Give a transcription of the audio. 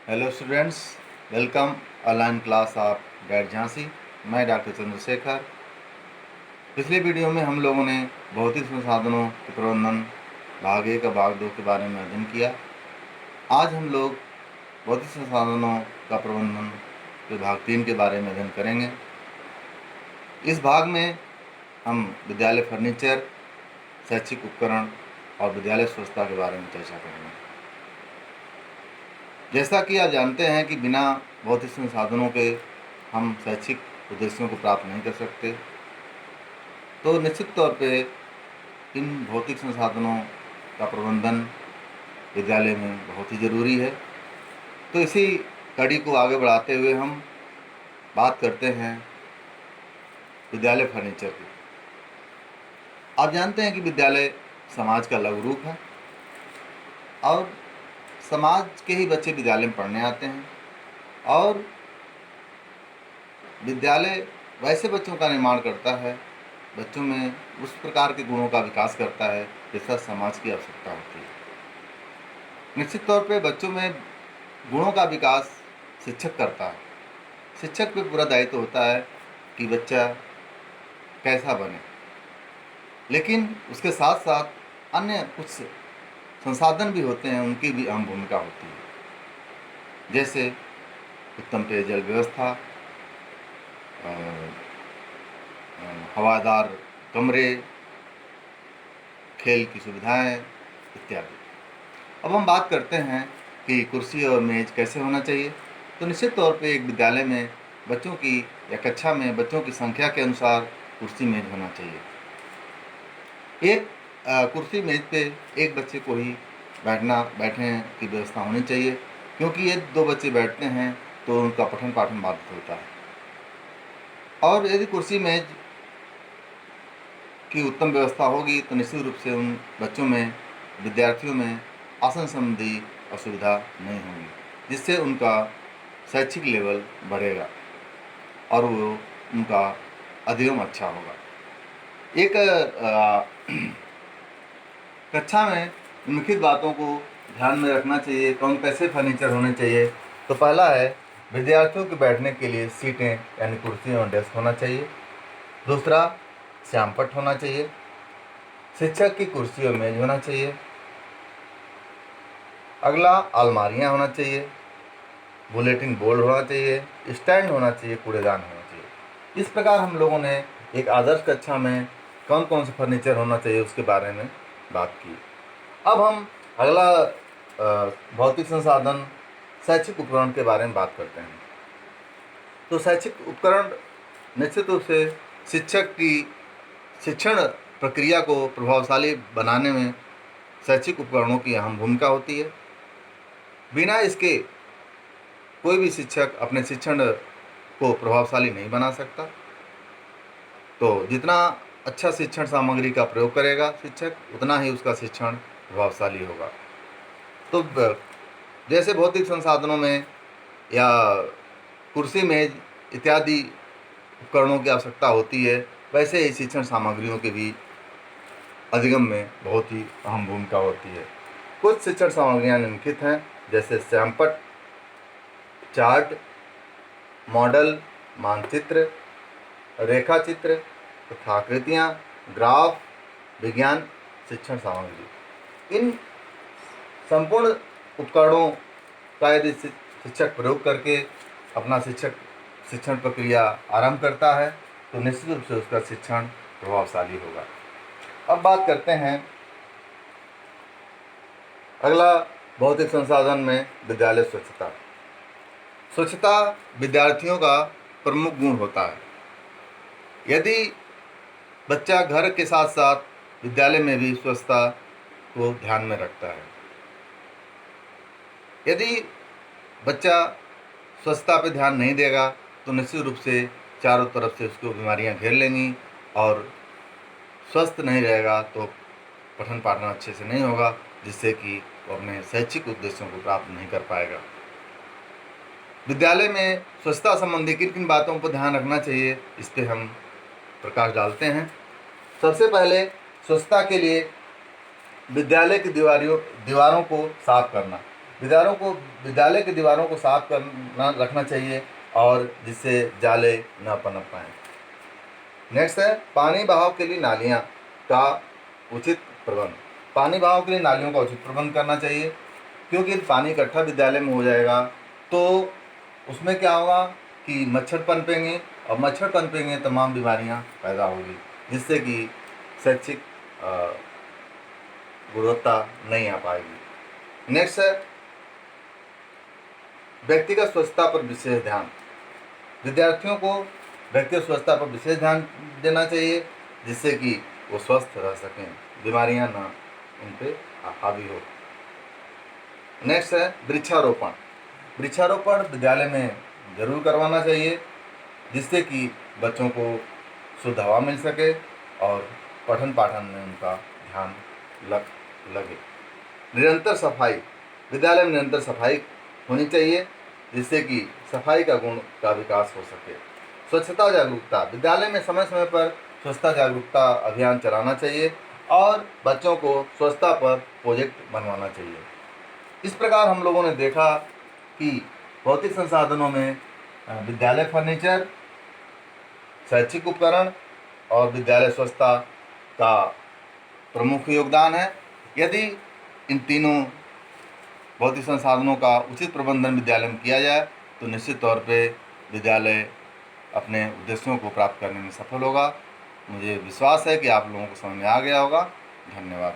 Hello students, welcome online class of guide Jhansi. मैं doctor Chandrashekhar. पिछले video में हम लोगों ने भौतिक संसाधनों के प्रबंधन भाग 1 और भाग 2 के बारे में अध्ययन किया। आज हम लोग भौतिक संसाधनों का प्रबंधन के भाग 3 के बारे में अध्ययन करेंगे। इस भाग में हम विद्यालय फर्नीचर, शैक्षिक उपकरण और विद्यालय स्वच्छता के बारे में चर्चा करेंगे। जैसा कि आप जानते हैं कि बिना भौतिक संसाधनों के हम शैक्षिक उद्देश्यों को प्राप्त नहीं कर सकते, तो निश्चित तौर पे इन भौतिक संसाधनों का प्रबंधन विद्यालय में बहुत ही ज़रूरी है। तो इसी कड़ी को आगे बढ़ाते हुए हम बात करते हैं विद्यालय फर्नीचर की। आप जानते हैं कि विद्यालय समाज का लघु रूप है और समाज के ही बच्चे विद्यालय में पढ़ने आते हैं और विद्यालय वैसे बच्चों का निर्माण करता है, बच्चों में उस प्रकार के गुणों का विकास करता है जैसा समाज की आवश्यकता होती है। निश्चित तौर पे बच्चों में गुणों का विकास शिक्षक करता है। शिक्षक पे पूरा दायित्व होता है कि बच्चा कैसा बने, लेकिन उसके साथ साथ अन्य कुछ संसाधन भी होते हैं, उनकी भी अहम भूमिका होती है। जैसे उत्तम पेयजल व्यवस्था, हवादार कमरे, खेल की सुविधाएं इत्यादि। अब हम बात करते हैं कि कुर्सी और मेज़ कैसे होना चाहिए। तो निश्चित तौर पे एक विद्यालय में बच्चों की या कक्षा में बच्चों की संख्या के अनुसार कुर्सी मेज़ होना चाहिए। एक कुर्सी मेज़ पे एक बच्चे को ही बैठने की व्यवस्था होनी चाहिए, क्योंकि ये 2 बच्चे बैठते हैं तो उनका पठन पाठन बाधित होता है। और यदि कुर्सी मेज़ की उत्तम व्यवस्था होगी तो निश्चित रूप से उन बच्चों में, विद्यार्थियों में आसन संबंधी असुविधा नहीं होगी, जिससे उनका शैक्षिक लेवल बढ़ेगा और वो उनका अधिगम अच्छा होगा। एक कक्षा में निम्नलिखित बातों को ध्यान में रखना चाहिए। कौन कैसे फर्नीचर होने चाहिए। तो पहला है, विद्यार्थियों के बैठने के लिए सीटें यानी कुर्सी और डेस्क होना चाहिए। दूसरा, श्यामपट्ट होना चाहिए। शिक्षक की कुर्सी और मेज होना चाहिए। अगला, अलमारियाँ होना चाहिए, बुलेटिन बोर्ड होना चाहिए, स्टैंड होना चाहिए, कूड़ेदान होना चाहिए। इस प्रकार हम लोगों ने एक आदर्श कक्षा में कौन कौन सा फर्नीचर होना चाहिए उसके बारे में बात की। अब हम अगला भौतिक संसाधन शैक्षिक उपकरण के बारे में बात करते हैं। तो शैक्षिक उपकरण निश्चित रूप से शिक्षक की शिक्षण प्रक्रिया को प्रभावशाली बनाने में शैक्षिक उपकरणों की अहम भूमिका होती है। बिना इसके कोई भी शिक्षक अपने शिक्षण को प्रभावशाली नहीं बना सकता। तो जितना अच्छा शिक्षण सामग्री का प्रयोग करेगा शिक्षक, उतना ही उसका शिक्षण प्रभावशाली होगा। तो जैसे भौतिक संसाधनों में या कुर्सी मेज इत्यादि उपकरणों की आवश्यकता होती है, वैसे ही शिक्षण सामग्रियों के भी अधिगम में बहुत ही अहम भूमिका होती है। कुछ शिक्षण सामग्रियाँ निम्नलिखित हैं, जैसे श्यामपट्ट, चार्ट, मॉडल, मानचित्र, रेखाचित्र तथा आकृतियाँ, ग्राफ, विज्ञान शिक्षण सामग्री। इन संपूर्ण उपकरणों का यदि शिक्षक प्रयोग करके अपना शिक्षण प्रक्रिया आरंभ करता है तो निश्चित रूप से उसका शिक्षण प्रभावशाली होगा। अब बात करते हैं अगला भौतिक संसाधन में विद्यालय स्वच्छता। स्वच्छता विद्यार्थियों का प्रमुख गुण होता है। यदि बच्चा घर के साथ साथ विद्यालय में भी स्वच्छता को ध्यान में रखता है, यदि बच्चा स्वच्छता पर ध्यान नहीं देगा तो निश्चित रूप से चारों तरफ से उसको बीमारियां घेर लेंगी और स्वस्थ नहीं रहेगा तो पठन पाठन अच्छे से नहीं होगा, जिससे कि वो अपने शैक्षिक उद्देश्यों को प्राप्त नहीं कर पाएगा। विद्यालय में स्वच्छता संबंधी किन किन बातों पर ध्यान रखना चाहिए, इस पर हम प्रकाश डालते हैं। सबसे पहले, स्वच्छता के लिए विद्यालय की दीवारों को साफ करना। विद्यालय की दीवारों को साफ करना रखना चाहिए और जिससे जाले न पनप पाएँ। नेक्स्ट है पानी बहाव के लिए नालियाँ का उचित प्रबंध। पानी बहाव के लिए नालियों का उचित प्रबंध करना चाहिए, क्योंकि यदि पानी इकट्ठा विद्यालय में हो जाएगा तो उसमें क्या होगा कि मच्छर पनपेंगे, और मच्छर पनपेंगे तमाम बीमारियां पैदा होगी, जिससे कि शैक्षिक गुणवत्ता नहीं आ पाएगी। नेक्स्ट है व्यक्तिगत स्वच्छता पर विशेष ध्यान। विद्यार्थियों को व्यक्तिगत स्वच्छता पर विशेष ध्यान देना चाहिए, जिससे कि वो स्वस्थ रह सकें, बीमारियां ना उन पर हावी हो। नेक्स्ट है वृक्षारोपण। वृक्षारोपण विद्यालय में जरूर करवाना चाहिए, जिससे कि बच्चों को शुद्ध हवा मिल सके और पठन पाठन में उनका ध्यान लगे। निरंतर सफाई। विद्यालय में निरंतर सफाई होनी चाहिए, जिससे कि सफाई का गुण का विकास हो सके। स्वच्छता जागरूकता। विद्यालय में समय समय पर स्वच्छता जागरूकता अभियान चलाना चाहिए और बच्चों को स्वच्छता पर प्रोजेक्ट बनवाना चाहिए। इस प्रकार हम लोगों ने देखा कि भौतिक संसाधनों में विद्यालय फर्नीचर, शैक्षिक उपकरण और विद्यालय स्वच्छता का प्रमुख योगदान है। यदि इन तीनों भौतिक संसाधनों का उचित प्रबंधन विद्यालय में किया जाए तो निश्चित तौर पे विद्यालय अपने उद्देश्यों को प्राप्त करने में सफल होगा। मुझे विश्वास है कि आप लोगों को समझ में आ गया होगा। धन्यवाद।